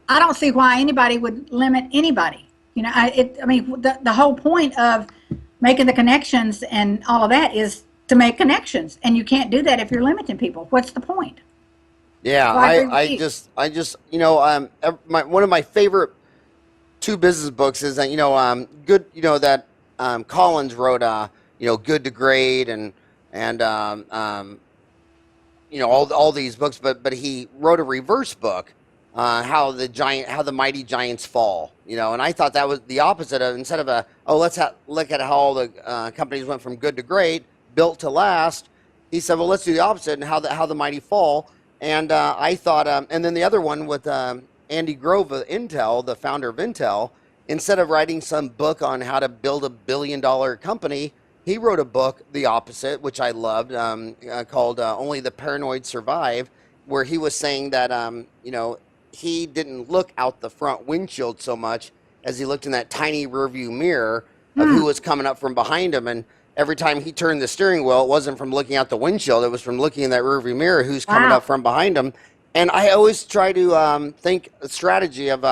I don't see why anybody would limit anybody. The whole point of making the connections and all of that is to make connections, and you can't do that if you're limiting people. What's the point? Yeah, I just one of my favorite two business books is that good that Collins wrote Good to Great and all these books, but he wrote a reverse book, how the mighty giants fall, and I thought that was the opposite of, instead of let's look at how all the companies went from good to great, built to last. He said, well, let's do the opposite and how the mighty fall. And I thought, and then the other one with Andy Grove of Intel, the founder of Intel, instead of writing some book on how to build $1 billion company, he wrote a book, the opposite, which I loved, called Only the Paranoid Survive, where he was saying that, he didn't look out the front windshield so much as he looked in that tiny rearview mirror of who was coming up from behind him. And every time he turned the steering wheel, it wasn't from looking out the windshield. It was from looking in that rearview mirror who's coming up from behind him. And I always try to think a strategy of,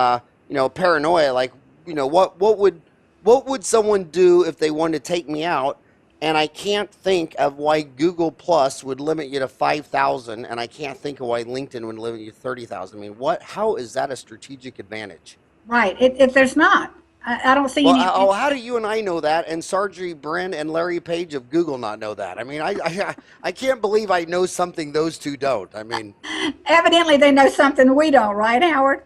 paranoia, like, what would someone do if they wanted to take me out? And I can't think of why Google Plus would limit you to 5,000, and I can't think of why LinkedIn would limit you to 30,000. I mean, how is that a strategic advantage? Right. If there's not. I don't see any. How do you and I know that, and Sergey Brin and Larry Page of Google not know that? I mean, I can't believe I know something those two don't. I mean, evidently they know something we don't, right, Howard?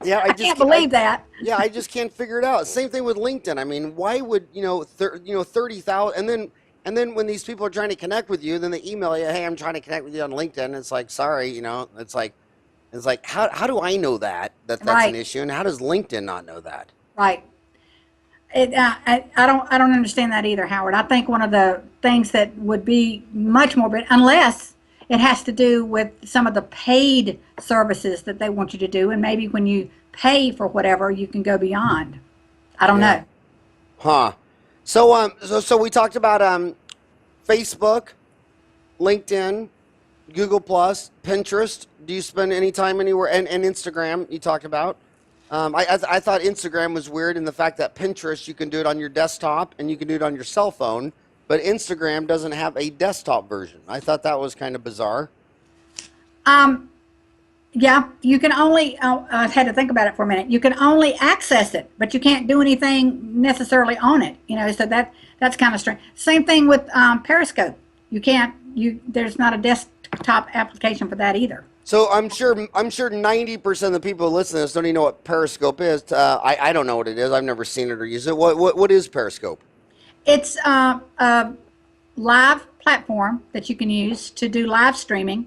Yeah, I can't believe that. Yeah, I just can't figure it out. Same thing with LinkedIn. I mean, why would 30,000, and then when these people are trying to connect with you, then they email you, hey, I'm trying to connect with you on LinkedIn. It's like, sorry, it's like how do I know that's an issue, and how does LinkedIn not know that? Right. I don't understand that either, Howard. I think one of the things that would be much more, unless it has to do with some of the paid services that they want you to do, and maybe when you pay for whatever, you can go beyond. I don't know. Huh. So we talked about Facebook, LinkedIn, Google Plus, Pinterest. Do you spend any time anywhere? And Instagram, you talked about. I thought Instagram was weird in the fact that Pinterest, you can do it on your desktop and you can do it on your cell phone, but Instagram doesn't have a desktop version. I thought that was kind of bizarre. Yeah, you can only, I had to think about it for a minute. You can only access it, but you can't do anything necessarily on it. So that's kind of strange. Same thing with Periscope. There's not a desktop application for that either. So I'm sure 90% of the people who listen to this don't even know what Periscope is. I don't know what it is. I've never seen it or used it. What is Periscope? It's a live platform that you can use to do live streaming.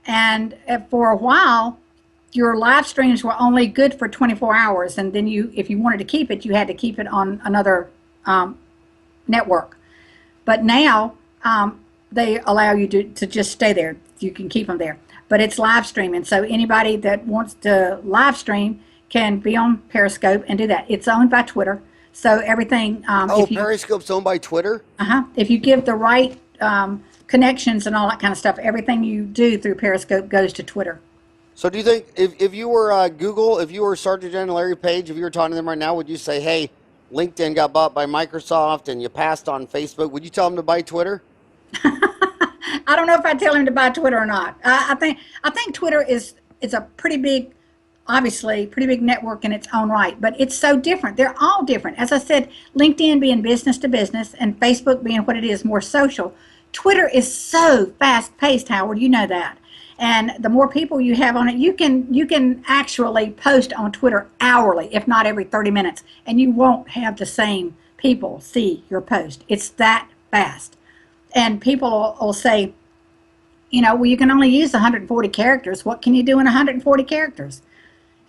And for a while, your live streams were only good for 24 hours. And then if you wanted to keep it, you had to keep it on another network. But now they allow you to just stay there. You can keep them there. But it's live streaming. So anybody that wants to live stream can be on Periscope and do that. It's owned by Twitter. So everything. Periscope's owned by Twitter? If you give the right connections and all that kind of stuff, everything you do through Periscope goes to Twitter. So do you think if you were Google, if you were Sergey Brin and Larry Page, if you were talking to them right now, would you say, hey, LinkedIn got bought by Microsoft and you passed on Facebook, would you tell them to buy Twitter? I I don't know if I tell him to buy Twitter or not. I think Twitter is a pretty big, obviously pretty big network in its own right, but it's so different. They're all different. As I said, LinkedIn being business to business and Facebook being what it is, more social. Twitter is so fast paced, Howard. You know that. And the more people you have on it, you can actually post on Twitter hourly, if not every 30 minutes, and you won't have the same people see your post. It's that fast. And people will say, well, you can only use 140 characters. What can you do in 140 characters?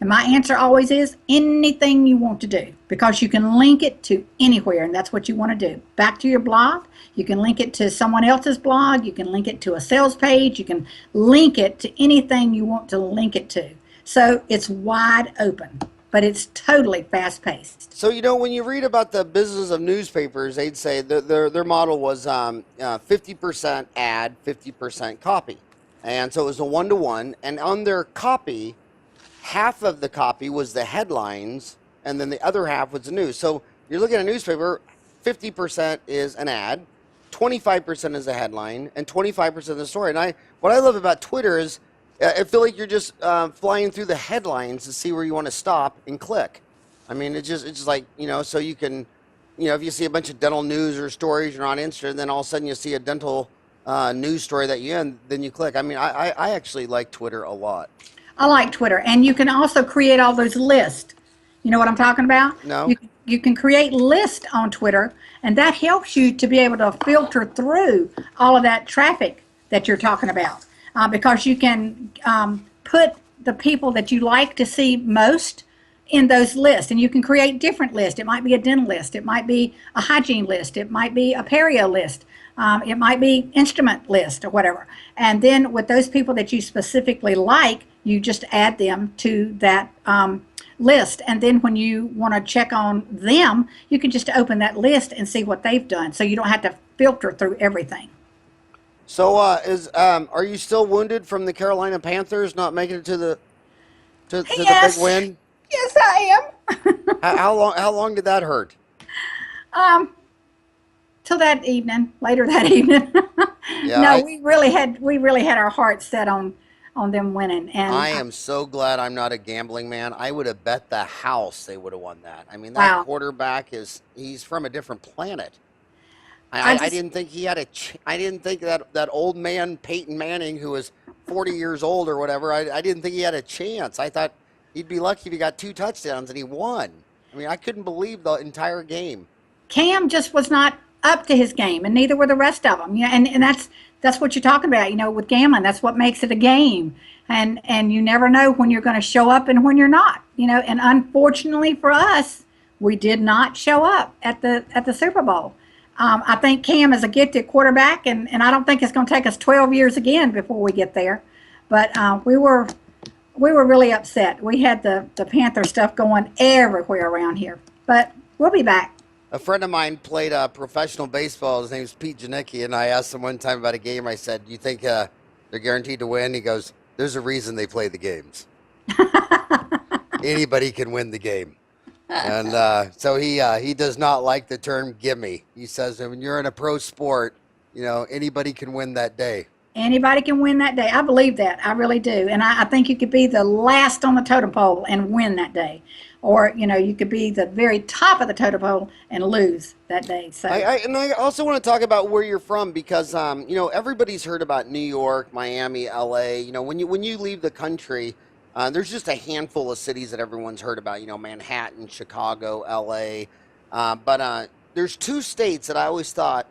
And my answer always is anything you want to do, because you can link it to anywhere, and that's what you want to do. Back to your blog, you can link it to someone else's blog, you can link it to a sales page, you can link it to anything you want to link it to. So it's wide open, but it's totally fast-paced. So, when you read about the business of newspapers, they'd say their model was 50% ad, 50% copy. And so it was a one-to-one, and on their copy, half of the copy was the headlines, and then the other half was the news. So you're looking at a newspaper, 50% is an ad, 25% is a headline, and 25% of the story. And what I love about Twitter is I feel like you're just flying through the headlines to see where you want to stop and click. I mean, it's just like, so you can, if you see a bunch of dental news or stories, you're on Insta, then all of a sudden you see a dental news story then you click. I mean, I actually like Twitter a lot. I like Twitter, and you can also create all those lists. You know what I'm talking about? No. You can create lists on Twitter, and that helps you to be able to filter through all of that traffic that you're talking about, because you can put the people that you like to see most in those lists, and you can create different lists. It might be a dental list, it might be a hygiene list, it might be a perio list. It might be instrument list or whatever. And then with those people that you specifically like, you just add them to that list. And then when you want to check on them, you can just open that list and see what they've done. So you don't have to filter through everything. So are you still wounded from the Carolina Panthers not making it to the the big win? Yes, I am. How long did that hurt? Till later that evening. Yeah, No, we really had our hearts set on them winning. And I am so glad I'm not a gambling man. I would have bet the house they would have won that. I mean, that quarterback he's from a different planet. I didn't think he had I didn't think that old man Peyton Manning, who was 40 years old or whatever, I didn't think he had a chance. I thought he'd be lucky if he got 2 touchdowns, and he won. I mean, I couldn't believe the entire game. Cam just was not up to his game, and neither were the rest of them. And that's what you're talking about. With gambling, that's what makes it a game. And you never know when you're going to show up and when you're not. And unfortunately for us, we did not show up at the Super Bowl. I think Cam is a gifted quarterback, and I don't think it's going to take us 12 years again before we get there. But we were really upset. We had the Panther stuff going everywhere around here. But we'll be back. A friend of mine played professional baseball. His name's Pete Janicki, and I asked him one time about a game. I said, "Do you think they're guaranteed to win?" He goes, "There's a reason they play the games. Anybody can win the game." And so he does not like the term "gimme." He says, when you're in a pro sport, anybody can win that day. Anybody can win that day. I believe that. I really do. And I think you could be the last on the totem pole and win that day. Or, you could be the very top of the totem pole and lose that day. So I also want to talk about where you're from, because, everybody's heard about New York, Miami, L.A. When you leave the country, there's just a handful of cities that everyone's heard about, Manhattan, Chicago, L.A. But there's 2 states that I always thought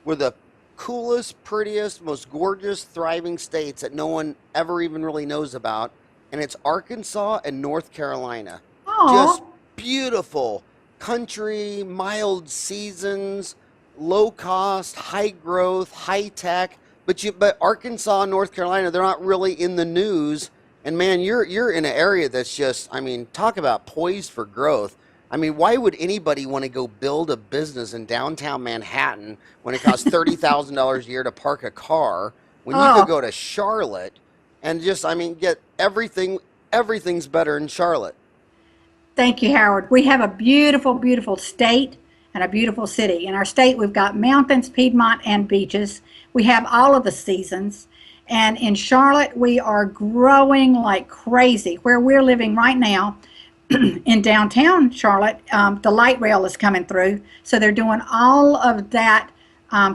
were the coolest, prettiest, most gorgeous, thriving states that no one ever even really knows about, and it's Arkansas and North Carolina. Aww. Just beautiful country, mild seasons, low cost, high growth, high tech. But Arkansas and North Carolina, they're not really in the news. And man, you're in an area that's just, talk about poised for growth. Why would anybody want to go build a business in downtown Manhattan when it costs $30,000 a year to park a car, when you could go to Charlotte and just, get everything's better in Charlotte. Thank you, Howard. We have a beautiful, beautiful state, and a beautiful city. In our state, we've got mountains, Piedmont, and beaches. We have all of the seasons. And in Charlotte, we are growing like crazy. Where we're living right now, in downtown Charlotte, the light rail is coming through. So they're doing all of that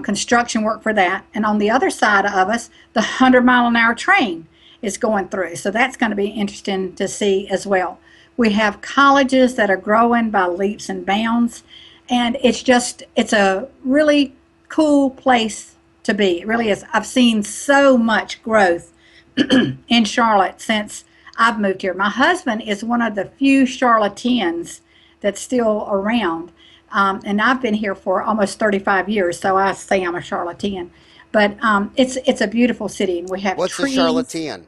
construction work for that. And on the other side of us, the 100-mile-an-hour train is going through. So that's going to be interesting to see as well. We have colleges that are growing by leaps and bounds. And it's a really cool place to be. It really is. I've seen so much growth in Charlotte since I've moved here. My husband is one of the few Charlotteans that's still around. And I've been here for almost 35 years, so I say I'm a Charlottean. But it's a beautiful city, and we have What's trees. a Charlottean?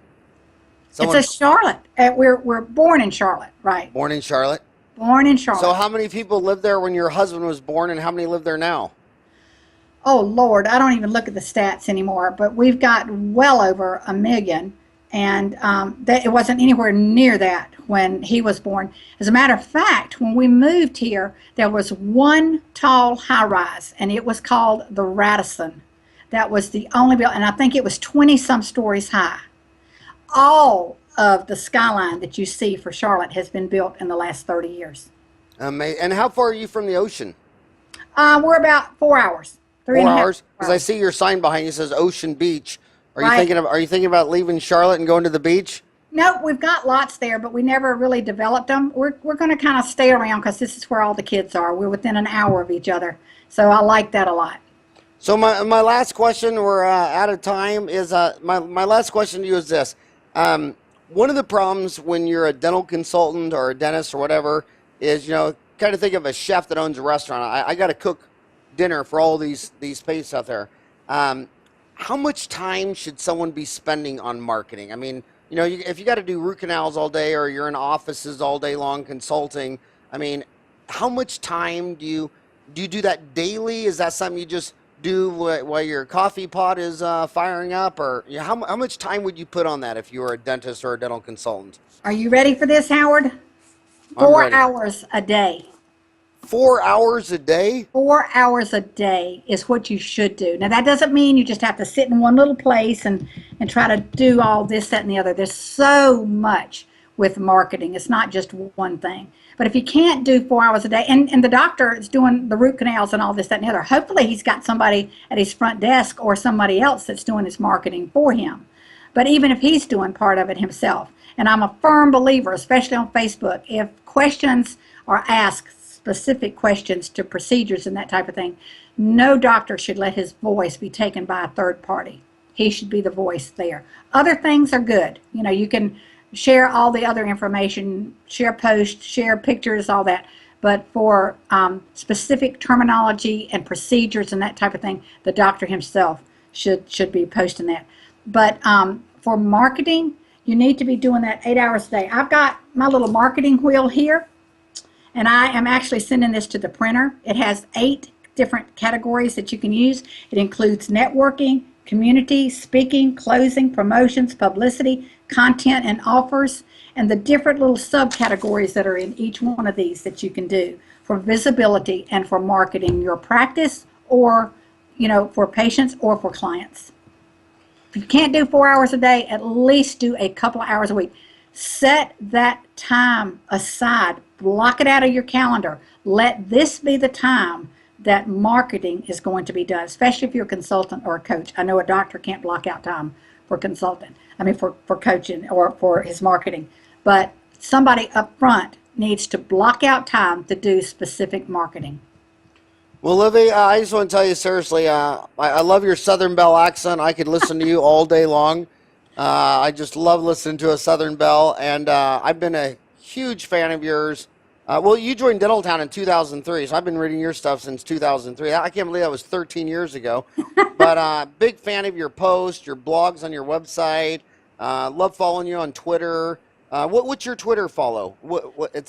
It's a Charlotte. We're born in Charlotte, right? Born in Charlotte? Born in Charlotte. So how many people lived there when your husband was born, and how many live there now? Oh, Lord, I don't even look at the stats anymore, but we've got well over 1 million, and it wasn't anywhere near that when he was born. As a matter of fact, when we moved here, there was one tall high-rise, and it was called the Radisson. That was the only building, and I think it was 20-some stories high. All of the skyline that you see for Charlotte has been built in the last 30 years. And how far are you from the ocean? We're about 4 hours. 4 hours? Because I see your sign behind you says Ocean Beach. Are you thinking about leaving Charlotte and going to the beach? No, we've got lots there, but we never really developed them. We're going to kind of stay around because this is where all the kids are. We're within an hour of each other, so I like that a lot. So my last question, we're out of time, is my last question to you is this. One of the problems when you're a dental consultant or a dentist or whatever is, kind of think of a chef that owns a restaurant. I got to cook dinner for all these patients out there. How much time should someone be spending on marketing? I mean, if you got to do root canals all day or you're in offices all day long consulting, I mean, how much time do you do that daily? Is that something you just do while your coffee pot is firing up, or how much time would you put on that if you were a dentist or a dental consultant? Are you ready for this, Howard? 4 hours a day. 4 hours a day? 4 hours a day is what you should do. Now, that doesn't mean you just have to sit in one little place and try to do all this, that, and the other. There's so much with marketing. It's not just one thing. But if you can't do 4 hours a day, and the doctor is doing the root canals and all this, that, and the other, hopefully he's got somebody at his front desk or somebody else that's doing his marketing for him. But even if he's doing part of it himself, and I'm a firm believer, especially on Facebook, if questions are asked, specific questions to procedures and that type of thing, no doctor should let his voice be taken by a third party. He should be the voice there. Other things are good. You can share all the other information, share posts, share pictures, all that. But for specific terminology and procedures and that type of thing, the doctor himself should be posting that. But for marketing, you need to be doing that 8 hours a day. I've got my little marketing wheel here, and I am actually sending this to the printer. It has 8 different categories that you can use. It includes networking, community, speaking, closing, promotions, publicity, content, and offers, and the different little subcategories that are in each one of these that you can do for visibility and for marketing your practice, or for patients or for clients. If you can't do 4 hours a day, at least do a couple of hours a week. Set that time aside. Block it out of your calendar. Let this be the time that marketing is going to be done, especially if you're a consultant or a coach. I know a doctor can't block out time for consulting. For coaching or for his marketing. But somebody up front needs to block out time to do specific marketing. Well, Livvie, I just want to tell you seriously, I love your Southern Belle accent. I could listen to you all day long. I just love listening to a Southern Belle, and I've been a huge fan of yours. Well, you joined Dentaltown in 2003, so I've been reading your stuff since 2003. I can't believe that was 13 years ago. But big fan of your posts, your blogs on your website. Love following you on Twitter. What's your Twitter follow?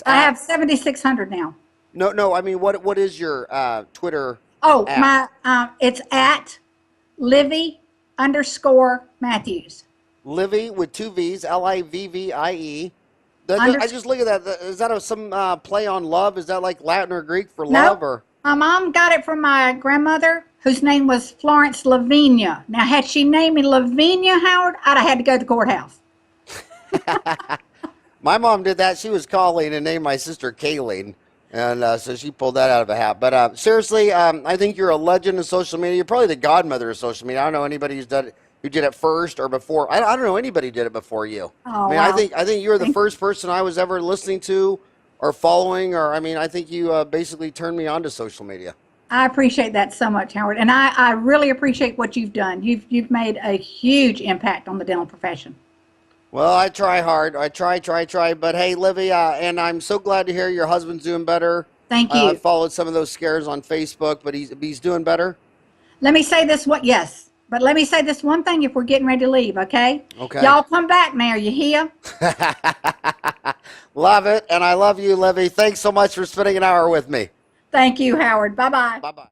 I have 7,600 now. No. I mean, what is your Twitter? Oh, app? It's at Livvie _Matthews. Livvie with 2 V's, Livvie. I just look at that. Is that some play on love? Is that like Latin or Greek for love? Nope. Or My mom got it from my grandmother, whose name was Florence Lavinia. Now, had she named me Lavinia Howard, I'd have had to go to the courthouse. My mom did that. She was Colleen and named my sister Kayleen. And so she pulled that out of a hat. But seriously, I think you're a legend in social media. You're probably the godmother of social media. I don't know anybody who did it first or before. I don't know anybody who did it before you. Oh, I mean, wow. I think you were the Thank first person I was ever listening to or following. Or I mean, I think you basically turned me on to social media. I appreciate that so much, Howard. And I really appreciate what you've done. You've made a huge impact on the dental profession. Well, I try hard. I try. But hey, Livvie, and I'm so glad to hear your husband's doing better. Thank I you. followed some of those scares on Facebook, but he's doing better. Let me say this what yes. But let me say this one thing if we're getting ready to leave, okay? Okay. Y'all come back now, you hear? Love it, and I love you, Livvie. Thanks so much for spending an hour with me. Thank you, Howard. Bye-bye. Bye bye.